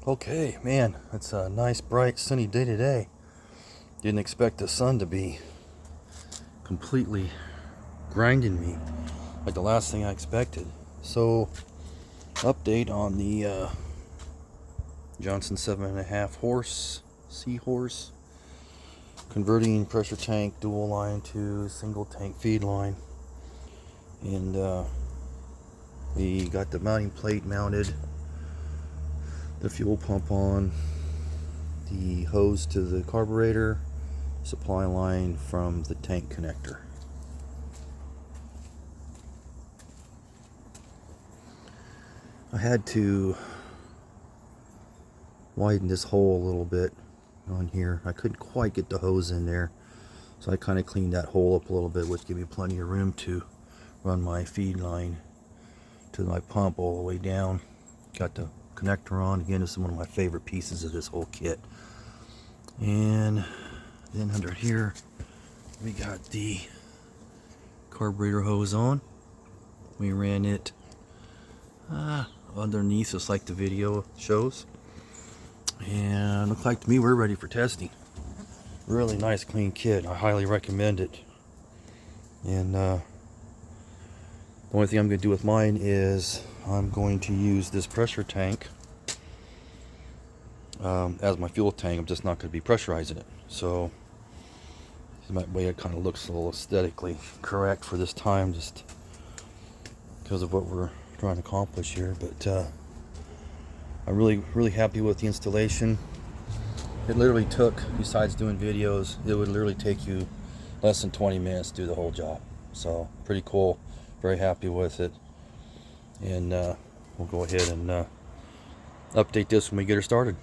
Okay, man, it's a nice, bright, sunny day today. Didn't expect the sun to be completely grinding me like the last thing I expected. So, update on the Johnson 7.5 horse, seahorse, converting pressure tank dual line to single tank feed line. And we got the mounting plate mounted, the fuel pump on, the hose to the carburetor, supply line from the tank connector. I had to widen this hole a little bit on here. I couldn't quite get the hose in there, so I kind of cleaned that hole up a little bit, which gave me plenty of room to run my feed line to my pump all the way down. Got the connector on. Again, this is one of my favorite pieces of this whole kit. And then under here we got the carburetor hose on. We ran it underneath, just like the video shows, and looked like to me we're ready for testing. Really nice, clean kit. I highly recommend it. And the only thing I'm going to do with mine is I'm going to use this pressure tank as my fuel tank. I'm just not going to be pressurizing it, so that way it kind of looks a little aesthetically correct for this time, just because of what we're trying to accomplish here. But I'm really happy with the installation. It literally took, besides doing videos, it would literally take you less than 20 minutes to do the whole job. So pretty cool, very happy with it. And we'll go ahead and update this when we get her started.